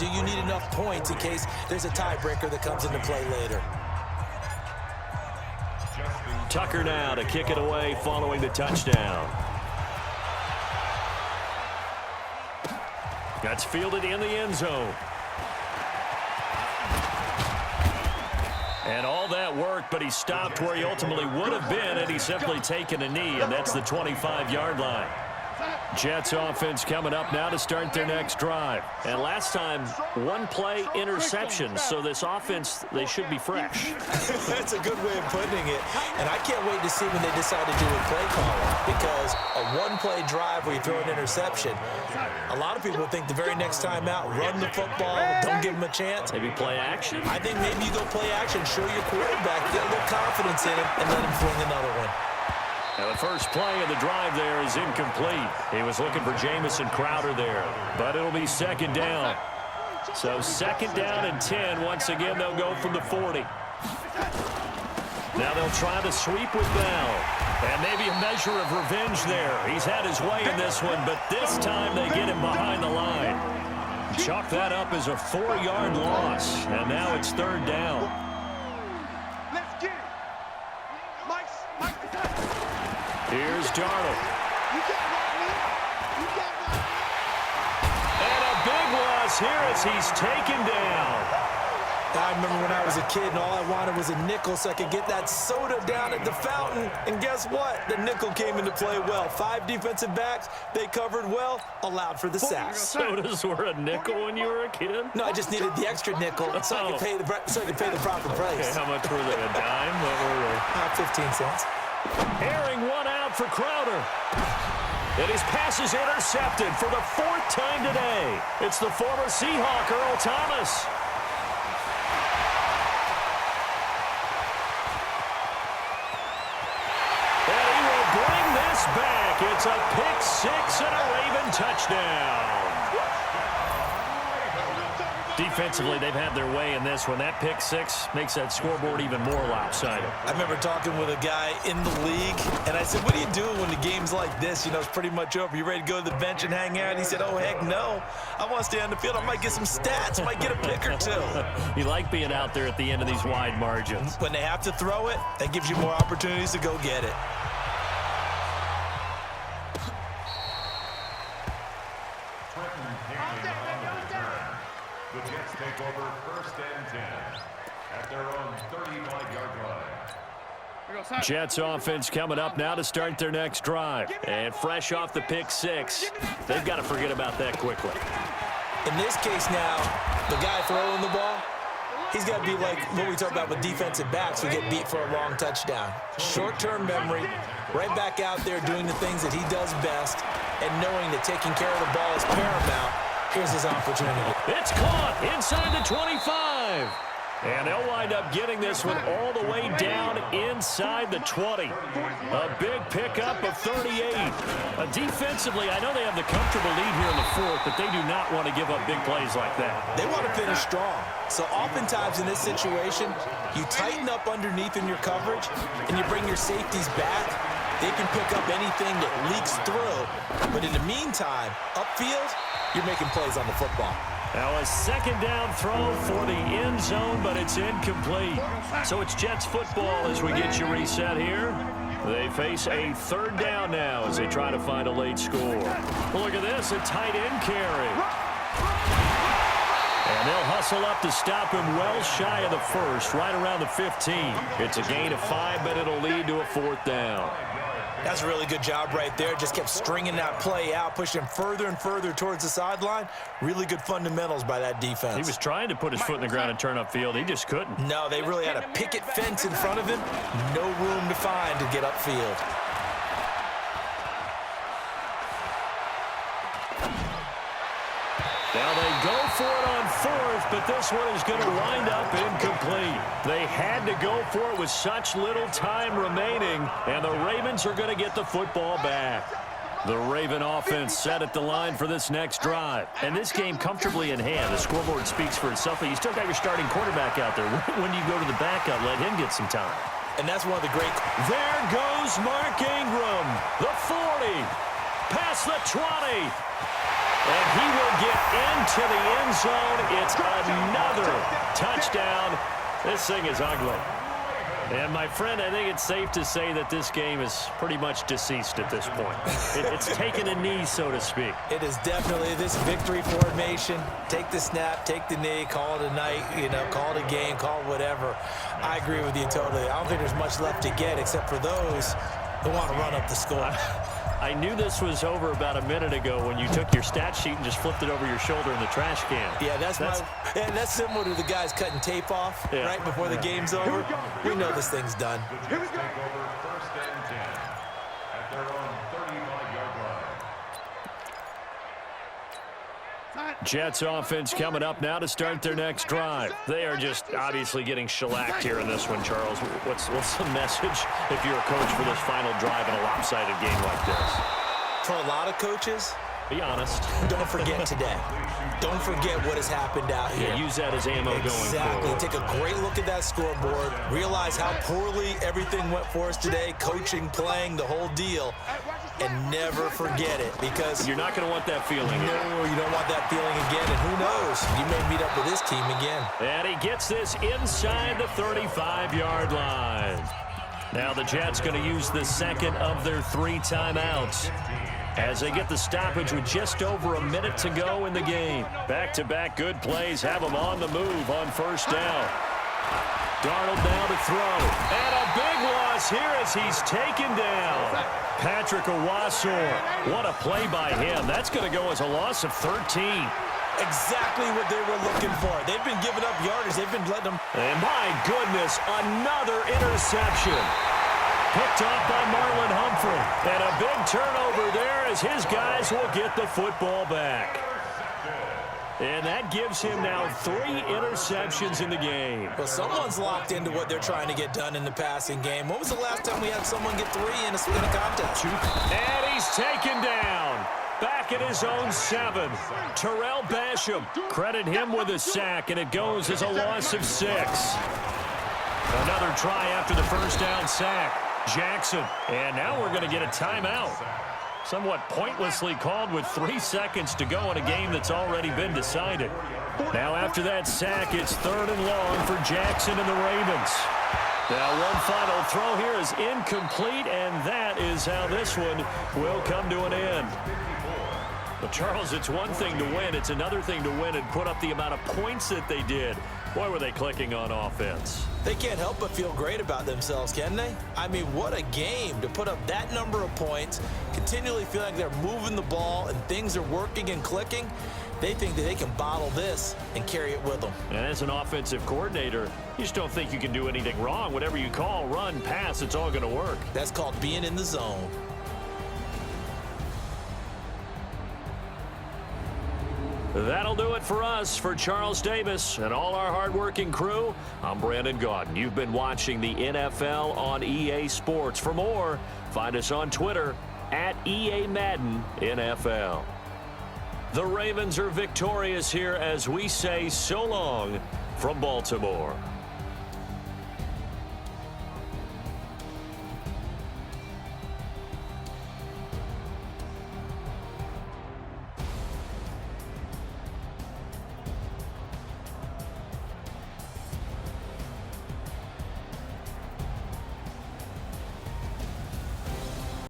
do you need enough points in case there's a tiebreaker that comes into play later? Tucker now to kick it away following the touchdown. That's fielded in the end zone. And all that work, but he stopped where he ultimately would have been, and he's simply taken a knee, and that's the 25-yard line. Jets offense coming up now to start their next drive. And last time, one-play interception, so this offense, they should be fresh. That's a good way of putting it. And I can't wait to see when they decide to do a play calling, because a one-play drive where you throw an interception, a lot of people think the very next time out, run the football, don't give them a chance. Maybe play action? I think maybe you go play action, show your quarterback, get a little confidence in him, and let him fling another one. Now the first play of the drive there is incomplete. He was looking for Jamison Crowder there, but it'll be second down. So second down and 10. Once again, they'll go from the 40. Now they'll try to sweep with Bell. And maybe a measure of revenge there. He's had his way in this one, but this time they get him behind the line. Chalk that up as a 4-yard loss, and now it's third down. Here's Darnold. And a big loss here as he's taken down. I remember when I was a kid and all I wanted was a nickel so I could get that soda down at the fountain. And guess what? The nickel came into play well. 5 defensive backs, they covered well, allowed for the sack. Sodas were a nickel when you were a kid? No, I just needed the extra nickel so I could pay the proper price. Okay, how much were they? A dime? What were they? 15 cents. Airing one out for Crowder. And his pass is intercepted for the 4th time today. It's the former Seahawk, Earl Thomas. And he will bring this back. It's a pick 6 and a Raven touchdown. Defensively, they've had their way in this one. That pick 6 makes that scoreboard even more lopsided. I remember talking with a guy in the league, and I said, what do you do when the game's like this? You know, it's pretty much over. You ready to go to the bench and hang out? And he said, oh, heck no. I want to stay on the field. I might get some stats. I might get a pick or 2. You like being out there at the end of these wide margins. When they have to throw it, that gives you more opportunities to go get it. The Jets take over 1st and 10 at their own 35-yard line. Jets offense coming up now to start their next drive. And fresh off the pick 6, they've got to forget about that quickly. In this case now, the guy throwing the ball, he's got to be like what we talk about with defensive backs who get beat for a long touchdown. Short-term memory, right back out there doing the things that he does best, and knowing that taking care of the ball is paramount. Here's his opportunity. It's caught inside the 25. And they'll wind up getting this one all the way down inside the 20. A big pickup of 38. Defensively, I know they have the comfortable lead here in the 4th, but they do not want to give up big plays like that. They want to finish strong. So oftentimes in this situation, you tighten up underneath in your coverage, and you bring your safeties back. They can pick up anything that leaks through. But in the meantime, upfield, you're making plays on the football. Now a second down throw for the end zone, but it's incomplete. So it's Jets football as we get you reset here. They face a 3rd down now as they try to find a late score. Look at this, a tight end carry. And they'll hustle up to stop him well shy of the 1st, right around the 15. It's a gain of 5, but it'll lead to a 4th down. That's a really good job right there. Just kept stringing that play out, pushing him further and further towards the sideline. Really good fundamentals by that defense. He was trying to put his foot in the ground and turn upfield. He just couldn't. No, they really had a picket fence in front of him. No room to find to get upfield. Now they go for it on 4th, but this one is going to wind up incomplete. They had to go for it with such little time remaining, and the Ravens are going to get the football back. The Raven offense set at the line for this next drive. And this game comfortably in hand. The scoreboard speaks for itself, but you still got your starting quarterback out there. When you go to the backup, let him get some time. And that's one of the great... There goes Mark Ingram, the 40, past the 20. And he will get into the end zone. It's another touchdown. This thing is ugly. And, my friend, I think it's safe to say that this game is pretty much deceased at this point. It's taken a knee, so to speak. It is definitely this victory formation. Take the snap, take the knee, call it a night, call it a game, call it whatever. I agree with you totally. I don't think there's much left to get except for those who want to run up the score. I knew this was over about a minute ago when you took your stat sheet and just flipped it over your shoulder in the trash can. Yeah, that's similar to the guys cutting tape off right before the game's over. We know this thing's done. Here we go. Take over first and 10 at their own 35-yard line. Jets offense coming up now to start their next drive. They are just obviously getting shellacked here in this one, Charles. What's the message if you're a coach for this final drive in a lopsided game like this? For a lot of coaches, be honest. Don't forget today. Don't forget what has happened out here. Yeah, use that as ammo going forward. Exactly. Take a great look at that scoreboard. Realize how poorly everything went for us today. Coaching, playing, the whole deal. And never forget it, because you're not going to want that feeling again. No, you don't want that feeling again. And who knows? You may meet up with this team again. And he gets this inside the 35-yard line. Now the Jets going to use the second of their 3 timeouts as they get the stoppage with just over a minute to go in the game. Back-to-back good plays have them on the move on first down. Darnold now to throw. And a big loss here as he's taken down. Patrick Owasor. What a play by him. That's going to go as a loss of 13. Exactly what they were looking for. They've been giving up yardage. They've been letting them. And my goodness, another interception. Picked off by Marlon Humphrey. And a big turnover there as his guys will get the football back. And that gives him now 3 interceptions in the game. Well, someone's locked into what they're trying to get done in the passing game. When was the last time we had someone get 3 in a contest? And he's taken down. Back at his own 7. Terrell Basham. Credit him with a sack, and it goes as a loss of 6. Another try after the first down sack. Jackson. And now we're going to get a timeout. Somewhat pointlessly called with 3 seconds to go in a game that's already been decided. Now after that sack, it's 3rd and long for Jackson and the Ravens. Now one final throw here is incomplete, and that is how this one will come to an end. But Charles, it's one thing to win. It's another thing to win and put up the amount of points that they did. Boy, were they clicking on offense. They can't help but feel great about themselves, can they? I mean, what a game to put up that number of points, continually feel like they're moving the ball and things are working and clicking. They think that they can bottle this and carry it with them. And as an offensive coordinator, you just don't think you can do anything wrong. Whatever you call, run, pass, it's all going to work. That's called being in the zone. That'll do it for us. For Charles Davis and all our hardworking crew, I'm Brandon Gaudin. You've been watching the NFL on EA Sports. For more, find us on Twitter at EA Madden NFL. The Ravens are victorious here as we say so long from Baltimore.